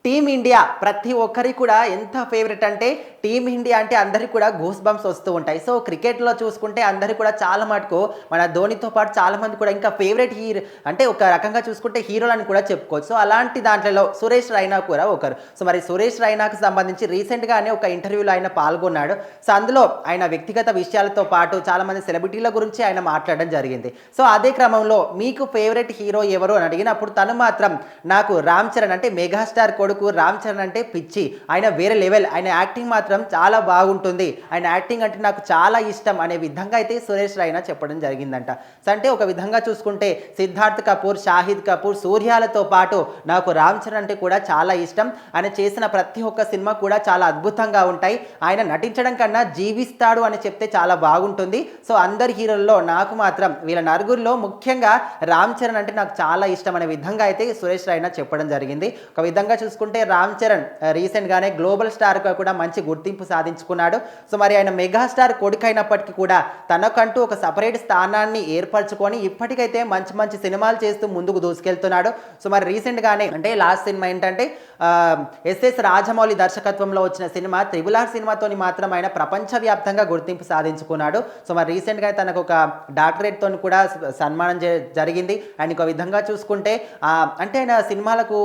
Team India ప్రతి ఒక్కరికి కూడా ఎంత ఫేవరెట్ అంటే టీమ్ ఇండియా అంటే అందరికి కూడా గూస్ బంప్స్ వస్తూ ఉంటాయి. సో క్రికెట్లో చూసుకుంటే అందరికి కూడా చాలా మటుకు మన ధోనితో పాటు చాలామంది కూడా ఇంకా ఫేవరెట్ హీరో అంటే ఒక రకంగా చూసుకుంటే హీరోలని కూడా చెప్పుకోవచ్చు. సో అలాంటి దాంట్లో సురేష్ రైనా కూడా ఒకరు. సో మరి సురేష్ రైనాకు సంబంధించి రీసెంట్గానే ఒక ఇంటర్వ్యూలో ఆయన పాల్గొన్నాడు. సో అందులో ఆయన వ్యక్తిగత విషయాలతో పాటు చాలామంది సెలబ్రిటీల గురించి ఆయన మాట్లాడడం జరిగింది. సో అదే క్రమంలో మీకు ఫేవరెట్ హీరో ఎవరు అని అడిగినప్పుడు తను మాత్రం నాకు రామ్ చరణ్ అంటే మెగాస్టార్ కొడుకు రామ్ చరణ్ అంటే పిచ్చి, ఆయన వేరే లెవెల్, ఆయన యాక్టింగ్ మాత్రం చాలా బాగుంటుంది, ఆయన యాక్టింగ్ అంటే నాకు చాలా ఇష్టం అనే విధంగా అయితే సురేష్ రైనా చెప్పడం జరిగిందంట. సో అంటే ఒక విధంగా చూసుకుంటే సిద్ధార్థ్ కపూర్, షాహిద్ కపూర్, సూర్యాలతో పాటు నాకు రామ్ చరణ్ అంటే కూడా చాలా ఇష్టం. ఆయన చేసిన ప్రతి ఒక్క సినిమా కూడా చాలా అద్భుతంగా ఉంటాయి. ఆయన నటించడం కన్నా జీవిస్తాడు అని చెప్తే చాలా బాగుంటుంది. సో అందరి హీరోల్లో నాకు మాత్రం వీళ్ళ నలుగురిలో ముఖ్యంగా రామ్ చరణ్ అంటే నాకు చాలా ఇష్టం అనే విధంగా అయితే సురేష్ రైనా చెప్పడం జరిగింది. ఒక విధంగా చూసుకుంటే రామ్ చరణ్ రీసెంట్గానే గ్లోబల్ స్టార్గా కూడా మంచి గుర్తింపు సాధించుకున్నాడు. సో మరి ఆయన మెగాస్టార్ కొడుకు అయినప్పటికీ కూడా తనకంటూ ఒక సపరేట్ స్థానాన్ని ఏర్పరచుకొని ఇప్పటికైతే మంచి మంచి సినిమాలు చేస్తూ ముందుకు దూసుకెళ్తున్నాడు. సో మరి రీసెంట్గానే అంటే లాస్ట్ సినిమా ఏంటంటే ఎస్ఎస్ రాజమౌళి దర్శకత్వంలో వచ్చిన సినిమా త్రిబుల్ ఆర్ సినిమాతోని మాత్రం ఆయన ప్రపంచవ్యాప్తంగా గుర్తింపు సాధించుకున్నాడు. సో మరి రీసెంట్గా తనకు ఒక డాక్టరేట్తో కూడా సన్మానం జరిగింది. అండ్ ఒక విధంగా చూసుకుంటే అంటే ఆయన సినిమాలకు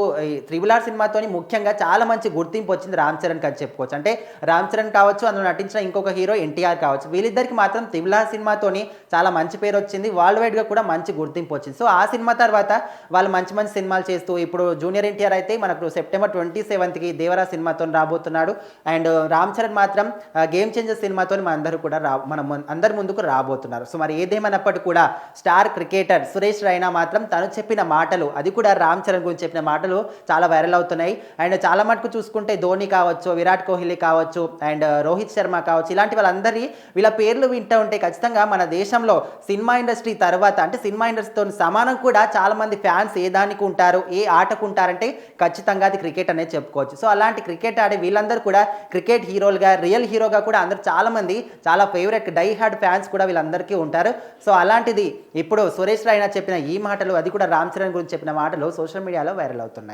త్రిబుల్ ఆర్ సినిమాతోని ముఖ్యంగా చాలా మంచి గుర్తింపు వచ్చింది రామ్ చరణ్కి అని చెప్పుకోవచ్చు. అంటే రామ్ చరణ్ కావచ్చు, అందులో నటించిన ఇంకొక హీరో ఎన్టీఆర్ కావచ్చు, వీళ్ళిద్దరికి మాత్రం త్రిబుల్ ఆర్ సినిమాతోని చాలా మంచి పేరు వచ్చింది, వరల్డ్ వైడ్గా కూడా మంచి గుర్తింపు వచ్చింది. సో ఆ సినిమా తర్వాత వాళ్ళు మంచి మంచి సినిమాలు చేస్తూ ఇప్పుడు జూనియర్ ఎన్టీఆర్ అయితే మనకు సెప్టెంబర్ 27కి దేవరా సినిమాతో రాబోతున్నాడు. అండ్ రామ్ చరణ్ మాత్రం గేమ్ చేంజర్ సినిమాతో మన అందరి ముందుకు రాబోతున్నారు. సో మరి ఏదేమైనప్పటికీ కూడా స్టార్ క్రికెటర్ సురేష్ రైనా మాత్రం తను చెప్పిన మాటలు, అది కూడా రామ్ చరణ్ గురించి చెప్పిన మాటలు చాలా వైరల్ అవుతున్నాయి. అండ్ చాలా మటుకు చూసుకుంటే ధోని కావచ్చు, విరాట్ కోహ్లీ కావచ్చు, అండ్ రోహిత్ శర్మ కావచ్చు, ఇలాంటి వీళ్ళ పేర్లు వింటూ ఉంటే ఖచ్చితంగా మన దేశంలో సినిమా ఇండస్ట్రీ తర్వాత అంటే సినిమా ఇండస్ట్రీతో సమానం కూడా చాలా మంది ఫ్యాన్స్ ఏ దానికి ఉంటారు, ఏ ఆటకు ఉంటారంటే ఖచ్చితంగా అది క్రికెట్ అనేది చెప్పుకోవచ్చు. సో అలాంటి క్రికెట్ ఆడే వీళ్ళందరూ కూడా క్రికెట్ హీరోలుగా, రియల్ హీరోగా కూడా అందరూ చాలా ఫేవరెట్ డై హార్డ్ ఫ్యాన్స్ కూడా వీళ్ళందరికీ ఉంటారు. సో అలాంటిది ఇప్పుడు సురేష్ రైనా చెప్పిన ఈ మాటలు, అది కూడా రామ్ చరణ్ గురించి చెప్పిన మాటలు సోషల్ మీడియాలో వైరల్ అవుతున్నాయి.